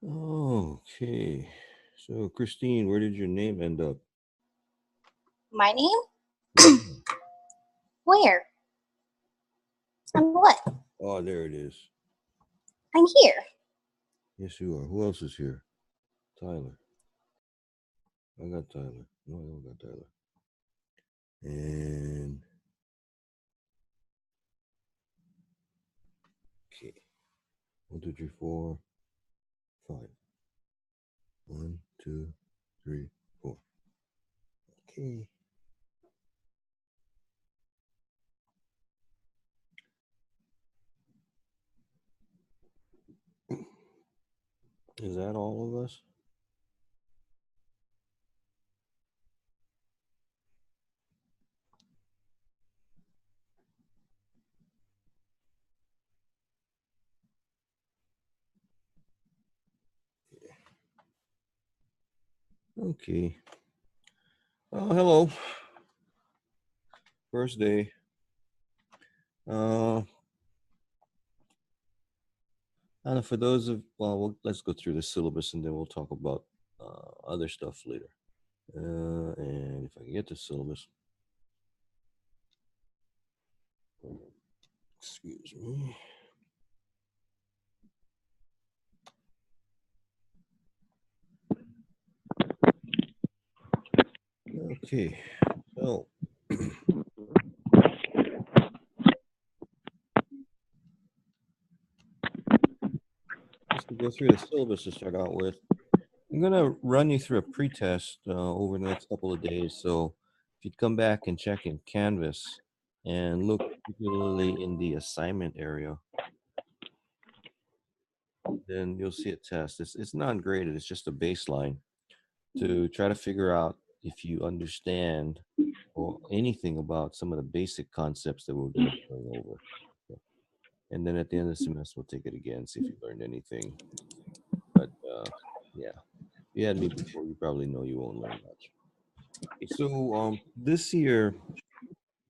Okay. So, Christine, where did your name end up? My name? Yeah. Where? On what? Oh, there it is. I'm here. Yes, you are. Who else is here? Tyler. I got Tyler. No, I don't got Tyler. And okay. 1, 2, 3, 4, 5. 1, 2, 3, 4. Okay. Is that all of us? Okay. Oh, hello. First day. And for those of, let's go through the syllabus and then we'll talk about other stuff later. And if I can get the syllabus. Excuse me. Okay, so just to go through the syllabus to start out with, I'm going to run you through a pretest over the next couple of days. So if you'd come back and check in Canvas and look particularly in the assignment area, then you'll see a test. It's not graded, it's just a baseline to try to figure out if you understand or anything about some of the basic concepts that we're going to be going over. And then at the end of the semester, we'll take it again, see if you learned anything. But yeah, if you had me before, you probably know you won't learn much. Okay, so this year,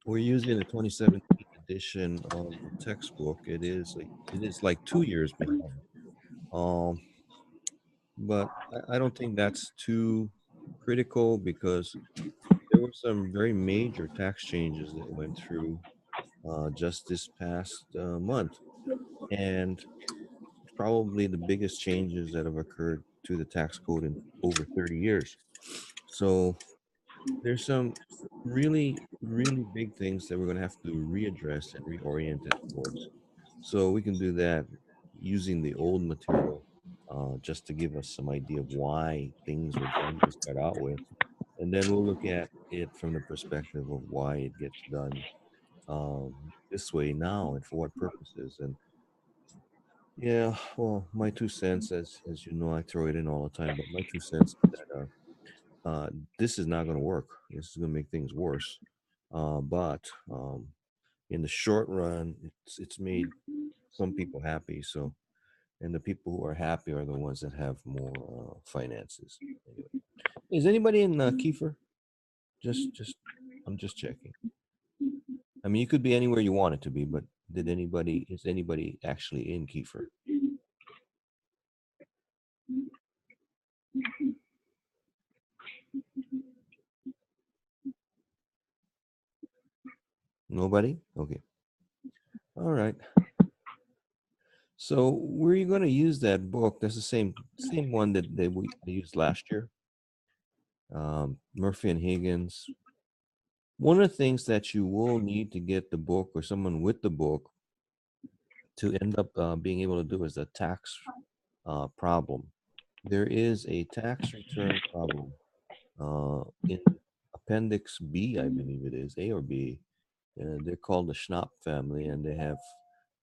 we're using the 2017 edition of the textbook. It is like 2 years behind. but I don't think that's too critical because there were some very major tax changes that went through just this past month, and probably the biggest changes that have occurred to the tax code in over 30 years. So there's some really, really big things that we're going to have to readdress and reorient it towards. So we can do that using the old material just to give us some idea of why things were done to start out with. And then we'll look at it from the perspective of why it gets done this way now and for what purposes. And yeah, well, my 2 cents, as you know, I throw it in all the time, but my 2 cents is that this is not going to work. This is going to make things worse. But in the short run, it's made some people happy. So, and the people who are happy are the ones that have more finances. Anyway, is anybody in Kiefer? Just, I'm just checking. I mean, you could be anywhere you want it to be, but is anybody actually in Kiefer? Nobody? Okay. All right. So where are you going to use that book? That's the same one that they used last year. Murphy and Higgins. One of the things that you will need to get the book or someone with the book to end up being able to do is the tax problem. There is a tax return problem in Appendix B, I believe it is, A or B. They're called the Schnapp family, and they have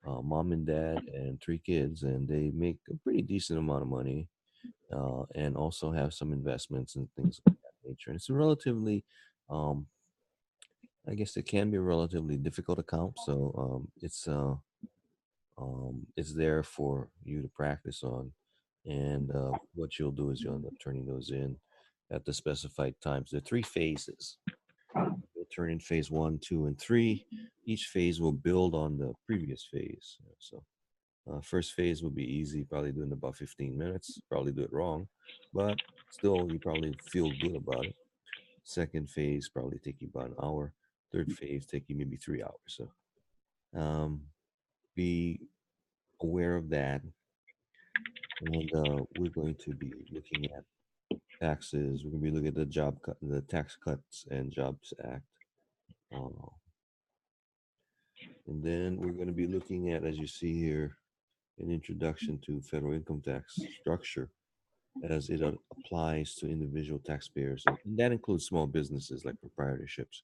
mom and dad and 3 kids, and they make a pretty decent amount of money, and also have some investments and things of that nature. And it's a relatively, um, I guess it can be a relatively difficult account, so it's there for you to practice on. And what you'll do is you'll end up turning those in at the specified times. There are 3 phases. You'll turn in phase 1, 2, and 3. Each phase will build on the previous phase. So, first phase will be easy, probably do it in about 15 minutes. Probably do it wrong, but still, you probably feel good about it. Second phase probably take you about an hour. Third phase take you maybe 3 hours. So, um, be aware of that. And we're going to be looking at taxes. We're going to be looking at the Tax Cuts and Jobs Act. Uh, and then we're going to be looking at, as you see here, an introduction to federal income tax structure as it applies to individual taxpayers. And that includes small businesses like proprietorships.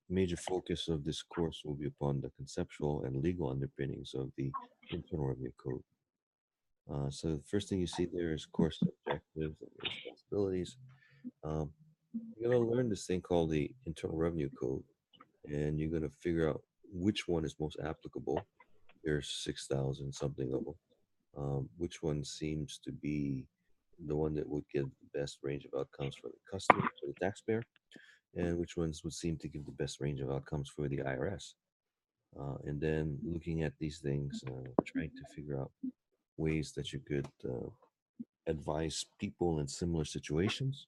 Major focus of this course will be upon the conceptual and legal underpinnings of the Internal Revenue Code. So the first thing you see there is course objectives and responsibilities. Um, you're going to learn this thing called the Internal Revenue Code, and you're going to figure out which one is most applicable. There's 6,000 something of them. Which one seems to be the one that would give the best range of outcomes for the customer, for the taxpayer, and which ones would seem to give the best range of outcomes for the IRS. And then looking at these things, trying to figure out ways that you could advise people in similar situations,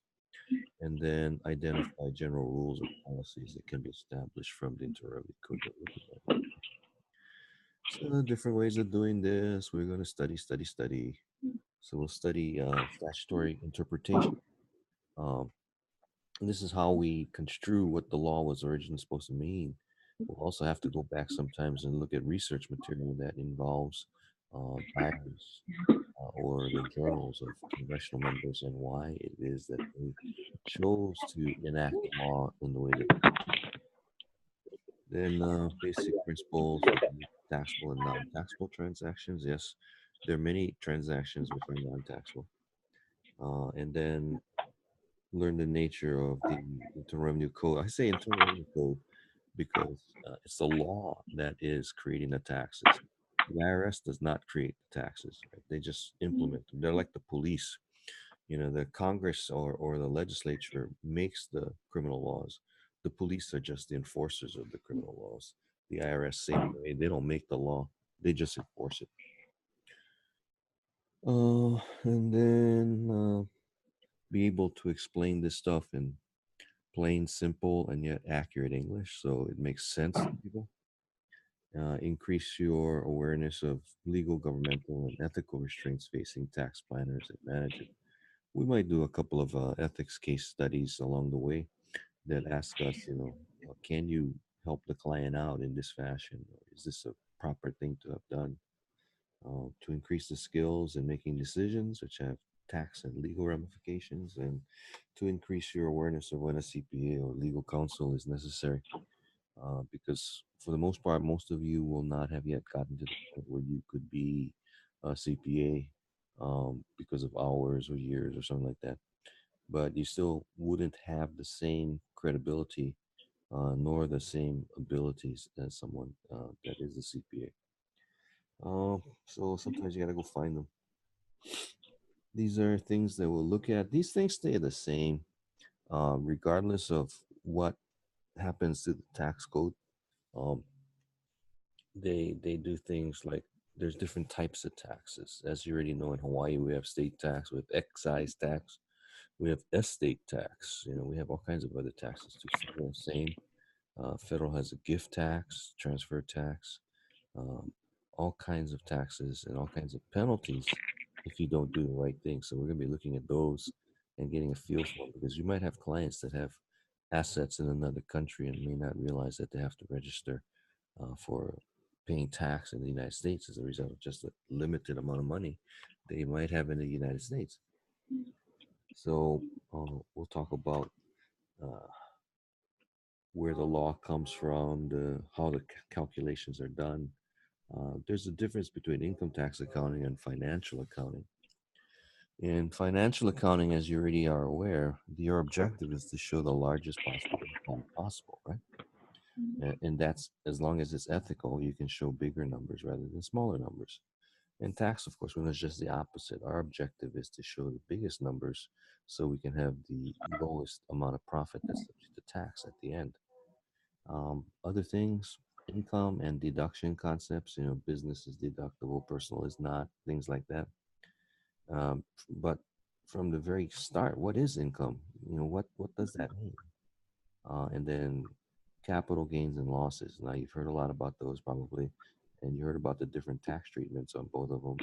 and then identify general rules or policies that can be established from the Internal Revenue Code that we're looking at. So different ways of doing this. We're going to study. So we'll study statutory interpretation. Um, and this is how we construe what the law was originally supposed to mean. We'll also have to go back sometimes and look at research material that involves diaries or the journals of congressional members and why it is that they chose to enact the law in the way that they did. Then basic principles of taxable and non-taxable transactions. Yes, there are many transactions which are non-taxable. And then learn the nature of the Internal Revenue Code. I say Internal Revenue Code because it's the law that is creating the taxes. The IRS does not create the taxes, right? They just implement them. They're like the police. You know, the Congress or the legislature makes the criminal laws. The police are just the enforcers of the criminal laws. The IRS, same way, they don't make the law, they just enforce it. And then be able to explain this stuff in plain, simple, and yet accurate English so it makes sense to people. Increase your awareness of legal, governmental, and ethical restraints facing tax planners and managers. We might do a couple of ethics case studies along the way that ask us, can you help the client out in this fashion? Or is this a proper thing to have done? To increase the skills in making decisions, which have tax and legal ramifications, and to increase your awareness of when a CPA or legal counsel is necessary. Because for the most part, most of you will not have yet gotten to the point where you could be a CPA because of hours or years or something like that. But you still wouldn't have the same credibility nor the same abilities as someone that is a CPA. So sometimes you gotta go find them. These are things that we'll look at. These things stay the same, regardless of what happens to the tax code. Um, they do things like there's different types of taxes. As you already know, in Hawaii, we have state tax, we have excise tax, we have estate tax. We have all kinds of other taxes too. Federal, same. Federal has a gift tax, transfer tax, um, all kinds of taxes and all kinds of penalties if you don't do the right thing. So we're going to be looking at those and getting a feel for them because you might have clients that have assets in another country and may not realize that they have to register for paying tax in the United States as a result of just a limited amount of money they might have in the United States. So we'll talk about uh, where the law comes from, how the calculations are done. There's a difference between income tax accounting and financial accounting. In financial accounting, as you already are aware, your objective is to show the largest possible income possible, right? And that's as long as it's ethical, you can show bigger numbers rather than smaller numbers. In tax, of course, when it's just the opposite, our objective is to show the biggest numbers so we can have the lowest amount of profit that's subject to tax at the end. Other things, income and deduction concepts, business is deductible, personal is not, things like that. But from the very start, what is income? What does that mean? And then capital gains and losses. Now, you've heard a lot about those probably, and you heard about the different tax treatments on both of them.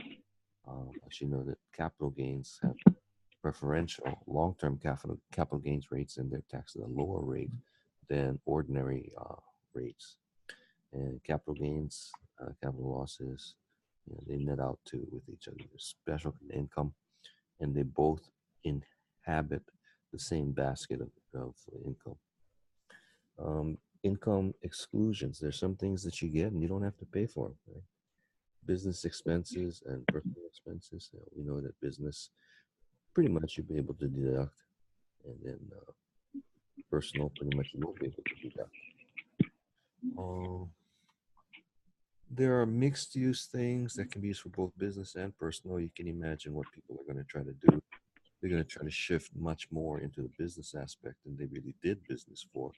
But you know that capital gains have preferential long-term capital gains rates, and they're taxed at a lower rate than ordinary rates. And capital gains, capital losses, they net out to with each other. There's special income, and they both inhabit the same basket of income. Income exclusions. There's some things that you get and you don't have to pay for. Right? Business expenses and personal expenses. We know that business pretty much you'll be able to deduct, and then personal pretty much you won't be able to deduct. Uh, there are mixed use things that can be used for both business and personal. You can imagine what people are going to try to do. They're going to try to shift much more into the business aspect than they really did business for.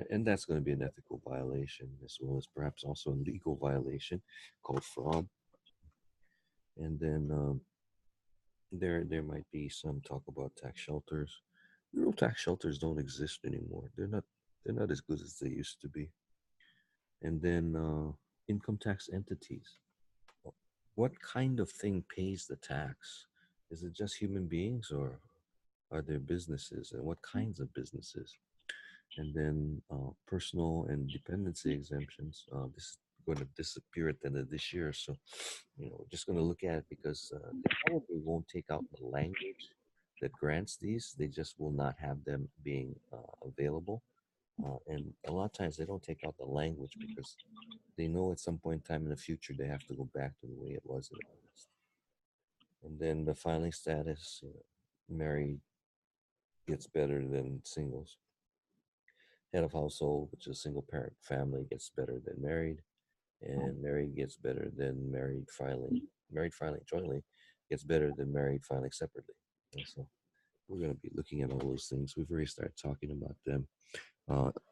And that's going to be an ethical violation as well as perhaps also a legal violation called fraud. And then there might be some talk about tax shelters. Real tax shelters don't exist anymore. They're not as good as they used to be. And then income tax entities. What kind of thing pays the tax? Is it just human beings or are there businesses and what kinds of businesses? And then personal and dependency exemptions. This is going to disappear at the end of this year. So, we're just going to look at it because they probably won't take out the language that grants these. They just will not have them being available. And a lot of times they don't take out the language because they know at some point in time in the future they have to go back to the way it was in the past. And then the filing status, married gets better than singles. Head of household, which is a single parent family, gets better than married, and married gets better than married filing. Married filing jointly gets better than married filing separately. And so we're going to be looking at all those things. We've already started talking about them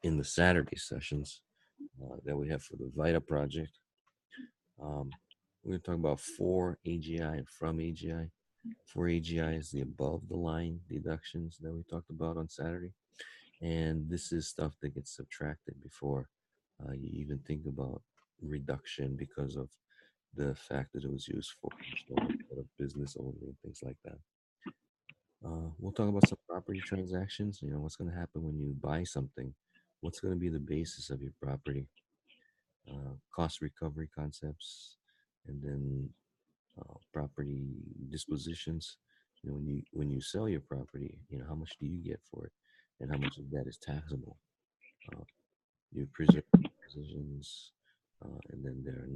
in the Saturday sessions that we have for the VITA project. Um, We're going to talk about for AGI and from AGI. For AGI is the above the line deductions that we talked about on Saturday. And this is stuff that gets subtracted before you even think about reduction because of the fact that it was used for personal instead of business only and things like that. We'll talk about some property transactions. You know, what's going to happen when you buy something? What's going to be the basis of your property? Cost recovery concepts, and then property dispositions. You know, when you sell your property, you know how much do you get for it, and how much of that is taxable. Uh, you preserve positions, and then there are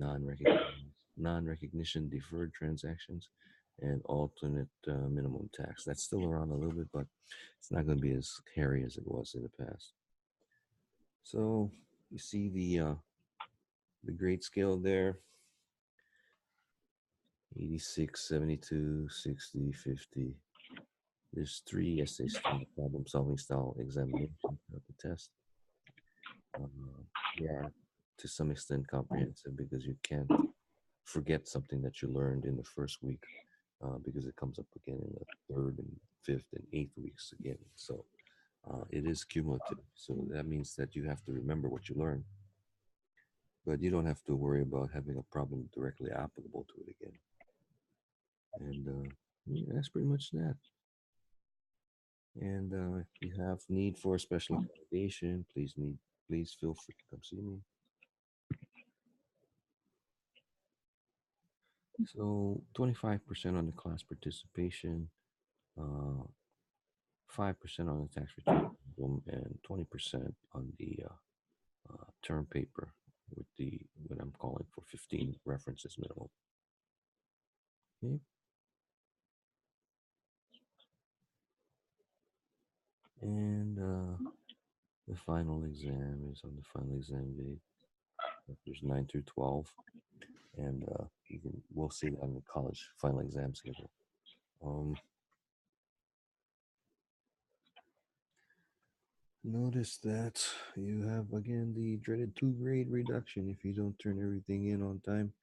non-recognition deferred transactions, and alternate minimum tax. That's still around a little bit, but it's not going to be as hairy as it was in the past. So you see the grade scale there: 86, 72, 60, 50. There's three essay style problem solving style examinations of the test. They are to some extent comprehensive because you can't forget something that you learned in the first week because it comes up again in the third and fifth and eighth weeks again. So it is cumulative. So that means that you have to remember what you learned, but you don't have to worry about having a problem directly applicable to it again. And yeah, that's pretty much that. And if you have need for special accommodation, please feel free to come see me. So 25% on the class participation, 5% on the tax return, and 20% on the term paper with the what I'm calling for 15 references minimum. Okay. And the final exam is on the final exam date. There's 9 through 12, and we'll see that on the college final exam schedule. Notice that you have again the dreaded 2 grade reduction if you don't turn everything in on time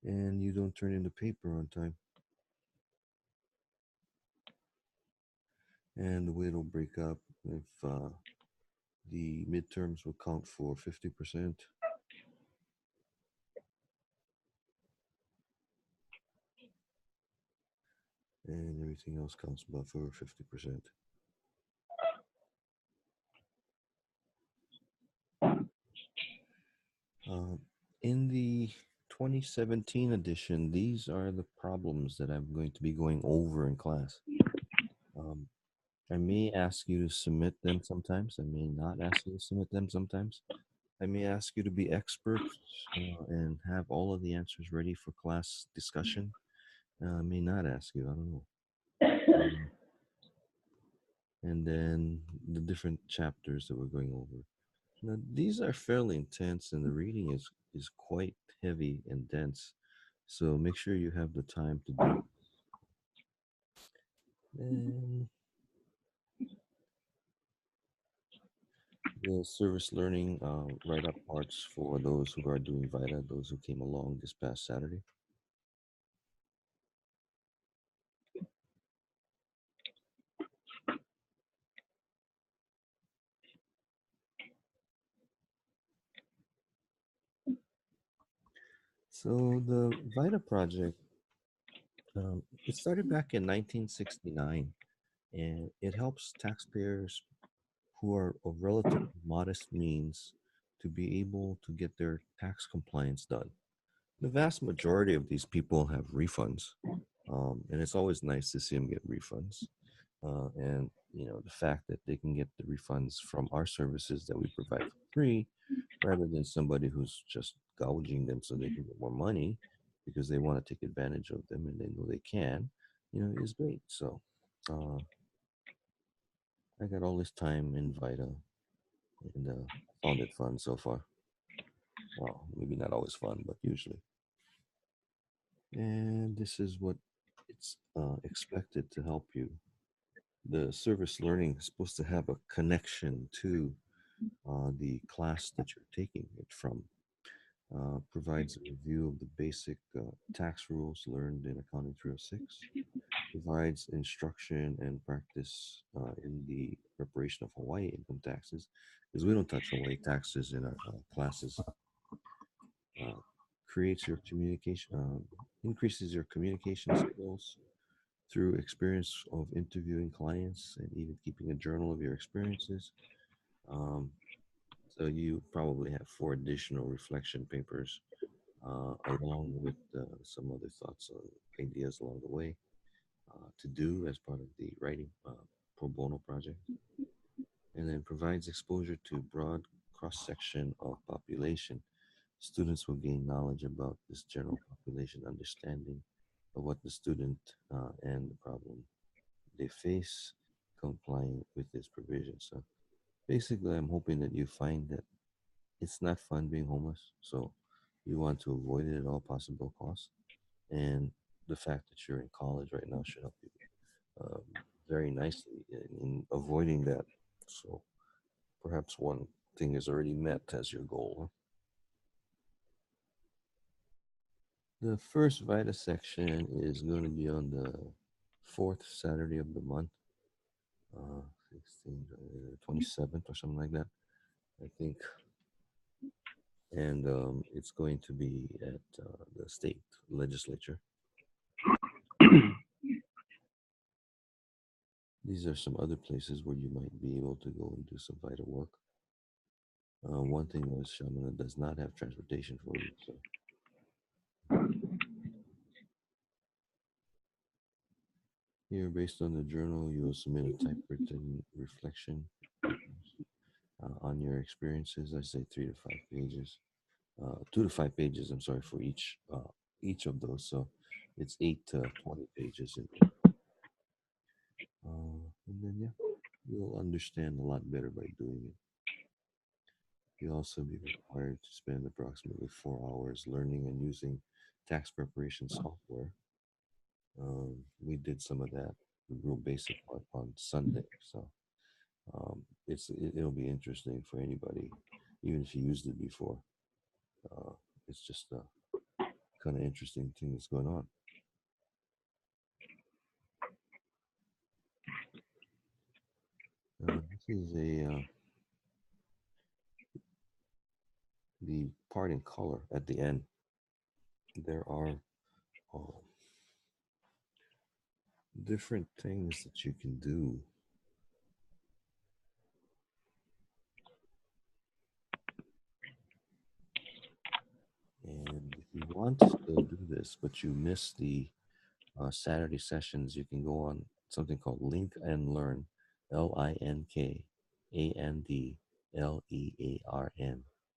and you don't turn in the paper on time. And the way it'll break up if the midterms will count for 50%. And everything else counts about for 50%. In the 2017 edition, these are the problems that I'm going to be going over in class. I may ask you to submit them sometimes. I may not ask you to submit them sometimes. I may ask you to be experts and have all of the answers ready for class discussion. I may not ask you. I don't know. And then the different chapters that we're going over. Now, these are fairly intense, and the reading is quite heavy and dense. So make sure you have the time to do. And the service learning write-up parts for those who are doing VITA, those who came along this past Saturday. So the VITA project, it started back in 1969, and it helps taxpayers who are of relatively modest means to be able to get their tax compliance done. The vast majority of these people have refunds, and it's always nice to see them get refunds. And you know the fact that they can get the refunds from our services that we provide for free, rather than somebody who's just gouging them so they can get more money because they want to take advantage of them and they know they can, you know, is great. So I got all this time in VITA, and found it fun so far. Well, maybe not always fun, but usually. And this is what it's expected to help you. The service learning is supposed to have a connection to the class that you're taking it from. provides a review of the basic tax rules learned in Accounting 306, provides instruction and practice in the preparation of Hawaii income taxes, because we don't touch Hawaii taxes in our classes. Uh, creates your communication, increases your communication skills through experience of interviewing clients and even keeping a journal of your experiences. Um, so you probably have four additional reflection papers along with some other thoughts or ideas along the way to do as part of the writing pro bono project, and then provides exposure to broad cross section of population. Students will gain knowledge about this general population, understanding of what the student and the problem they face, complying with this provision. So basically, I'm hoping that you find that it's not fun being homeless. So you want to avoid it at all possible costs. And the fact that you're in college right now should help you um, very nicely in avoiding that. So perhaps one thing is already met as your goal. The first VITA section is going to be on the fourth Saturday of the month, 16th, 27th or something like that, I think. And it's going to be at the state legislature. These are some other places where you might be able to go and do some vital work. One thing was Shamana does not have transportation for you. So here, based on the journal, you will submit a typewritten reflection papers on your experiences. I say 3 to 5 pages, 2 to 5 pages. I'm sorry for each of those. So it's 8 to 20 pages in there. And then yeah, you'll understand a lot better by doing it. You'll also be required to spend approximately 4 hours learning and using tax preparation software. We did some of that, the real basic part on Sunday. So it'll be interesting for anybody, even if you used it before. Uh, it's just a kind of interesting thing that's going on. This is the part in color at the end. There are uh, different things that you can do. And if you want to still do this, but you miss the Saturday sessions, you can go on something called Link and Learn, LINKANDLEARN.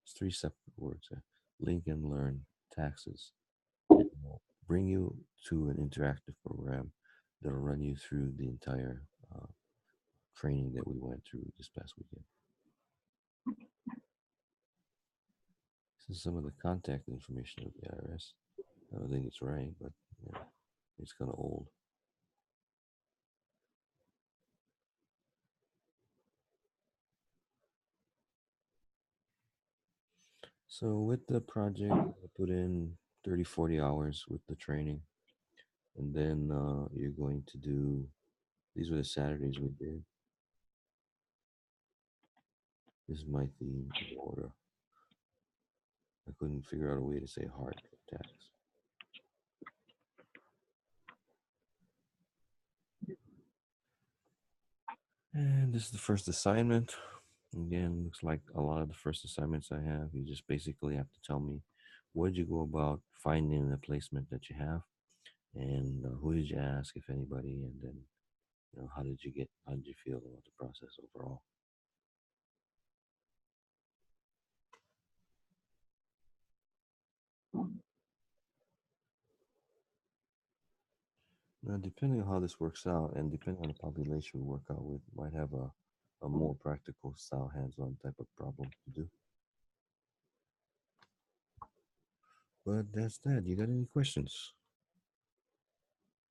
It's three separate words. Link and Learn taxes. And it'll bring you to an interactive program that'll run you through the entire training that we went through this past weekend. This is some of the contact information of the IRS. I don't think it's right, but yeah, it's kind of old. So with the project, I put in 30, 40 hours with the training. And then you're going to do, these were the Saturdays we did. This is my theme in order. I couldn't figure out a way to say hard tax. And this is the first assignment. Again, looks like a lot of the first assignments I have. You just basically have to tell me what did you go about finding the placement that you have, and who did you ask, if anybody, and then how did you feel about the process overall. Now, depending on how this works out, and depending on the population we work out with, might have a more practical style, hands-on type of problem to do. But that's that. You got any questions?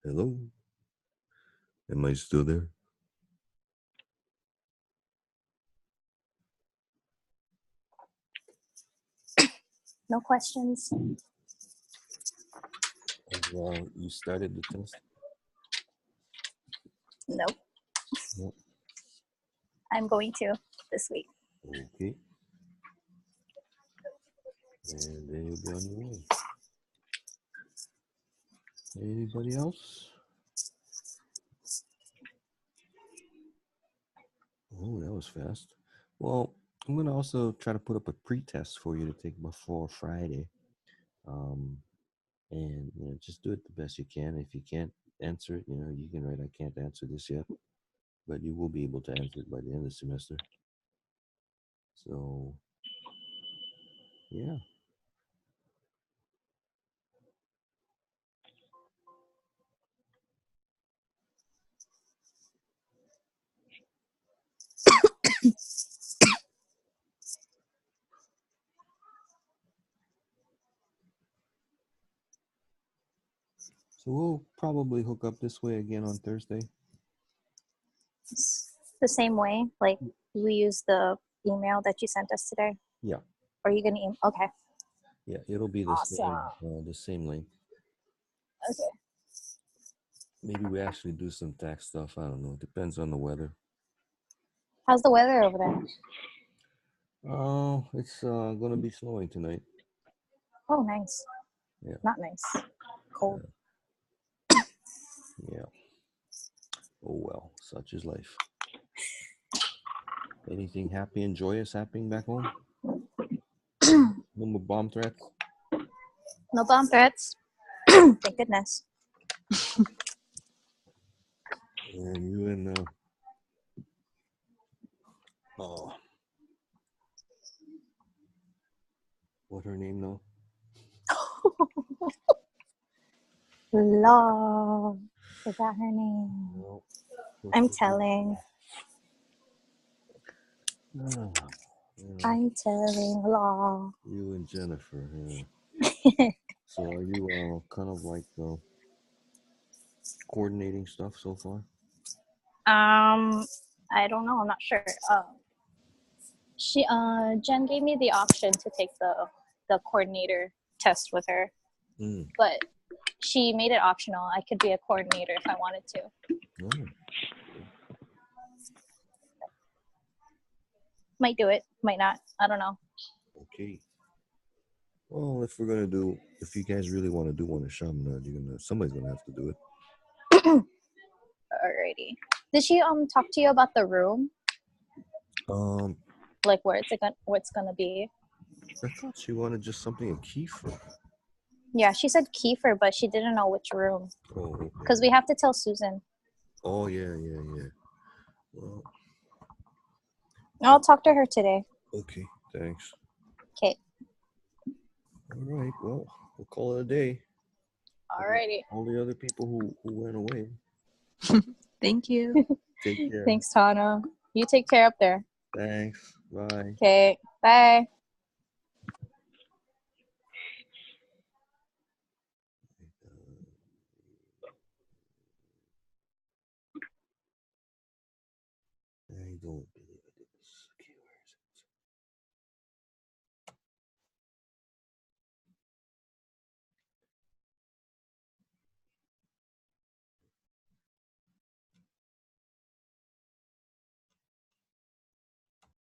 Hello? Am I still there? No questions. You started the test? Nope. No. I'm going to this week. Okay. And then you'll be on your way. Anybody else? Oh, that was fast. Well, I'm going to also try to put up a pre-test for you to take before Friday. And just do it the best you can. If you can't answer it, you can write, I can't answer this yet. But you will be able to answer it by the end of the semester. So, yeah. So we'll probably hook up this way again on Thursday. The same way, like we use the email that you sent us today. Yeah. Or are you gonna email? Okay. Yeah, it'll be the same link. Okay. Maybe we actually do some tax stuff. I don't know. It depends on the weather. How's the weather over there? Oh, it's gonna be snowing tonight. Oh, nice. Yeah. Not nice. Cold. Yeah. Oh well, such is life. Anything happy and joyous happening back home? No more bomb threats? No bomb threats. Thank goodness. And you and what her name now? Law. Is that her name? No. I'm telling. I'm telling Law. You and Jennifer, yeah. So are you kind of like coordinating stuff so far? I don't know. I'm not sure. Jen gave me the option to take the coordinator test with her, but she made it optional. I could be a coordinator if I wanted to. Oh. Might do it, might not. I don't know. Okay. Well, if you guys really want to do one at Shamna, somebody's gonna have to do it. Alrighty. Did she talk to you about the room? Like where it's gonna be? I thought she wanted just something in Kiefer. Yeah, she said Kiefer, but she didn't know which room. Oh, okay. Because we have to tell Susan. Oh yeah. Well, I'll talk to her today. okay, thanks. Okay. All right, well, we'll call it a day. Alrighty. All the other people who went away. Thank you. Take care. Thanks, Tana. You take care up there. Thanks. Bye. Okay. Bye.